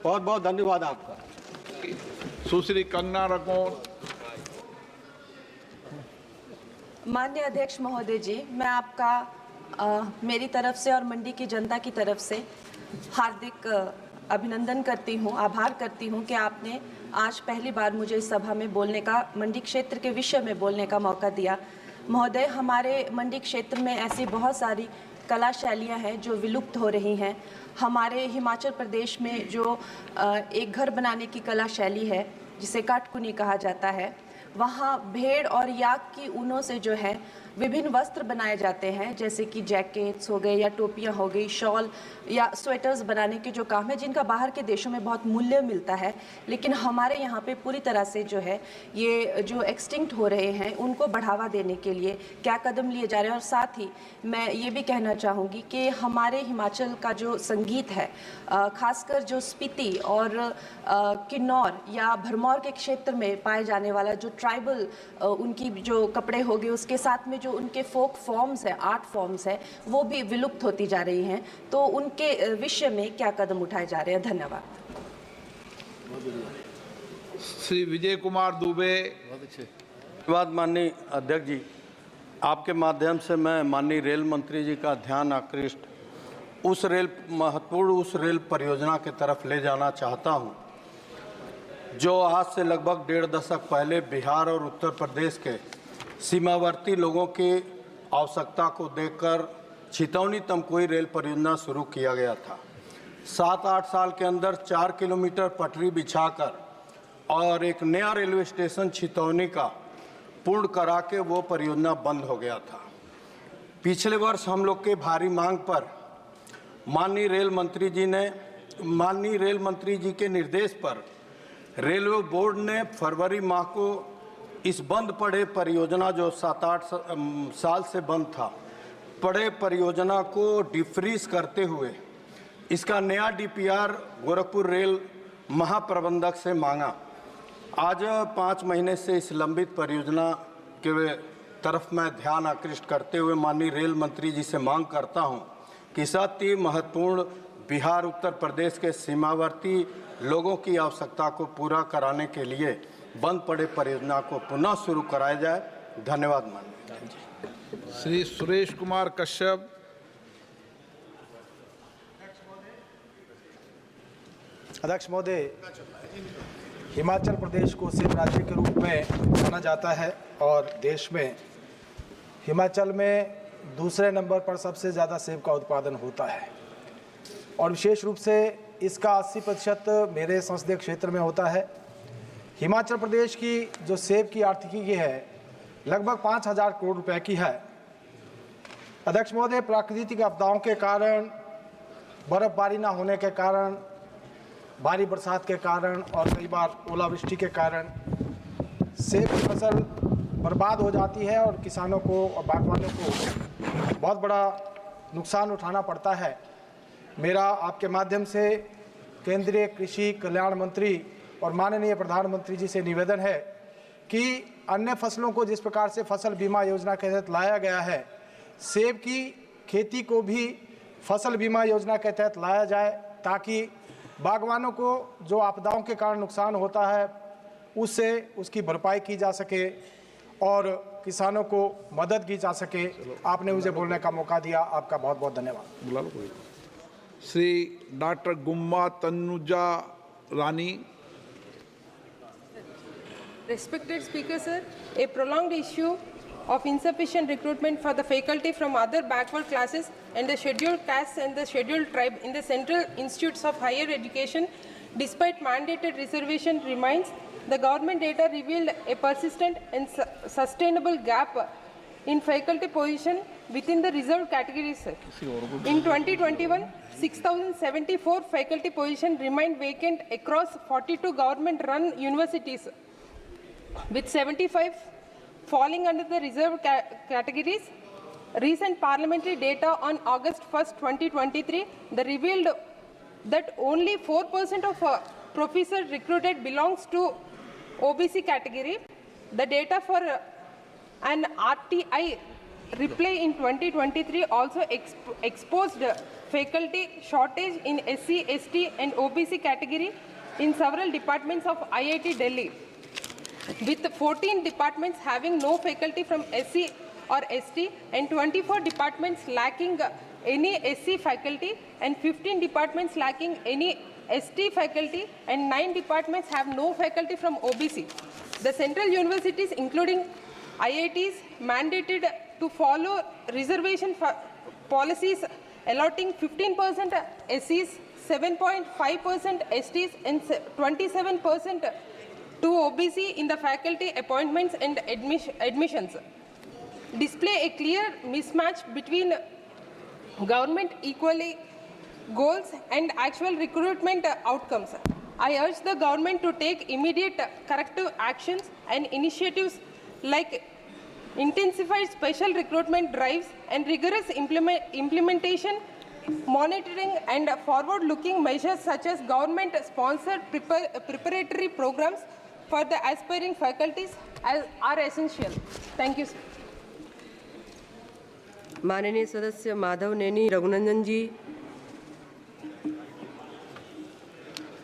बहुत बहुत धन्यवाद आपका। सुश्री कंगना रनौत। माननीय अध्यक्ष महोदय जी, मैं आपका मेरी तरफ से और मंडी की जनता की तरफ से हार्दिक अभिनंदन करती हूँ, आभार करती हूँ कि आपने आज पहली बार मुझे इस सभा में बोलने का, मंडी क्षेत्र के विषय में बोलने का मौका दिया। महोदय, हमारे मंडी क्षेत्र में ऐसी बहुत सारी कला शैलियाँ हैं जो विलुप्त हो रही हैं। हमारे हिमाचल प्रदेश में जो एक घर बनाने की कला शैली है जिसे काटकुनी कहा जाता है, वहाँ भेड़ और याक की ऊनों से जो है विभिन्न वस्त्र बनाए जाते हैं, जैसे कि जैकेट्स हो गए या टोपियाँ हो गई, शॉल या स्वेटर्स बनाने के जो काम है, जिनका बाहर के देशों में बहुत मूल्य मिलता है, लेकिन हमारे यहाँ पे पूरी तरह से जो है ये जो एक्सटिंक्ट हो रहे हैं उनको बढ़ावा देने के लिए क्या कदम लिए जा रहे हैं। और साथ ही मैं ये भी कहना चाहूँगी कि हमारे हिमाचल का जो संगीत है, खासकर जो स्पीति और किन्नौर या भरमौर के क्षेत्र में पाए जाने वाला जो ट्राइबल उनकी जो कपड़े हो गए, उसके साथ में जो उनके फोक फॉर्म्स है, आर्ट फॉर्म्स है, वो भी विलुप्त होती जा रही हैं। तो उनके विषय में क्या कदम उठाए जा रहे हैं? धन्यवाद। श्री विजय कुमार दुबे। धन्यवाद माननीय अध्यक्ष जी। आपके माध्यम से मैं माननीय रेल मंत्री जी का ध्यान आकृष्ट उस रेल परियोजना की तरफ ले जाना चाहता हूं, जो आज से लगभग 1.5 दशक पहले बिहार और उत्तर प्रदेश के सीमावर्ती लोगों की आवश्यकता को देखकर छितौनी तमकुही रेल परियोजना शुरू किया गया था। 7-8 साल के अंदर 4 किलोमीटर पटरी बिछाकर और एक नया रेलवे स्टेशन छितौनी का पूर्ण करा के वो परियोजना बंद हो गया था। पिछले वर्ष हम लोग के भारी मांग पर माननीय रेल मंत्री जी के निर्देश पर रेलवे बोर्ड ने फरवरी माह को इस बंद पड़े परियोजना, जो 7-8 साल से बंद था, पड़े परियोजना को डिफ्रीज करते हुए इसका नया डीपीआर गोरखपुर रेल महाप्रबंधक से मांगा। आज 5 महीने से इस लंबित परियोजना के तरफ मैं ध्यान आकृष्ट करते हुए माननीय रेल मंत्री जी से मांग करता हूं कि इस अति महत्वपूर्ण बिहार उत्तर प्रदेश के सीमावर्ती लोगों की आवश्यकता को पूरा कराने के लिए बंद पड़े परियोजना को पुनः शुरू कराया जाए। धन्यवाद माननीय। श्री सुरेश कुमार कश्यप। अध्यक्ष महोदय, हिमाचल प्रदेश को सेब राज्य के रूप में जाना जाता है और देश में हिमाचल में दूसरे नंबर पर सबसे ज़्यादा सेब का उत्पादन होता है और विशेष रूप से इसका 80% मेरे संसदीय क्षेत्र में होता है। हिमाचल प्रदेश की जो सेब की आर्थिकी है लगभग 5,000 करोड़ रुपए की है। अध्यक्ष महोदय, प्राकृतिक आपदाओं के कारण, बर्फबारी न होने के कारण, भारी बरसात के कारण और कई बार ओलावृष्टि के कारण सेब की फसल बर्बाद हो जाती है और किसानों को और बागवानों को बहुत बड़ा नुकसान उठाना पड़ता है। मेरा आपके माध्यम से केंद्रीय कृषि कल्याण मंत्री और माननीय प्रधानमंत्री जी से निवेदन है कि अन्य फसलों को जिस प्रकार से फसल बीमा योजना के तहत लाया गया है, सेब की खेती को भी फसल बीमा योजना के तहत लाया जाए, ताकि बागवानों को जो आपदाओं के कारण नुकसान होता है उससे उसकी भरपाई की जा सके और किसानों को मदद की जा सके। आपने मुझे बोलने का मौका दिया, आपका बहुत बहुत धन्यवाद। Shri doctor Gumma Tanuja Rani. Respected Speaker, sir, a prolonged issue of insufficient recruitment for the faculty from other backward classes and the scheduled castes and the scheduled tribe in the central institutes of higher education, despite mandated reservation, remains. The government data revealed a persistent and sustainable gap in faculty position within the reserved categories, sir. In 2021, 6,074 faculty positions remained vacant across 42 government-run universities, with 75 falling under the reserved categories. Recent parliamentary data on August 1st, 2023, revealed that only 4% of professors recruited belongs to OBC category. The data for an RTI reply in 2023 also exposed faculty shortage in SC, ST and OBC category in several departments of IIT Delhi, with 14 departments having no faculty from SC or ST and 24 departments lacking any SC faculty and 15 departments lacking any ST faculty and 9 departments have no faculty from OBC. The central universities including IITs mandated to follow reservation policies allotting 15% SCs, 7.5% STs and 27% to OBC in the faculty appointments and admissions. Display a clear mismatch between government equally goals and actual recruitment outcomes. I urge the government to take immediate corrective actions and initiatives like intensified special recruitment drives and rigorous implementation, monitoring and forward-looking measures such as government-sponsored preparatory programs for the aspiring faculties are essential. Thank you, sir. माननीय सदस्य माधव नैनी रघुनंदन जी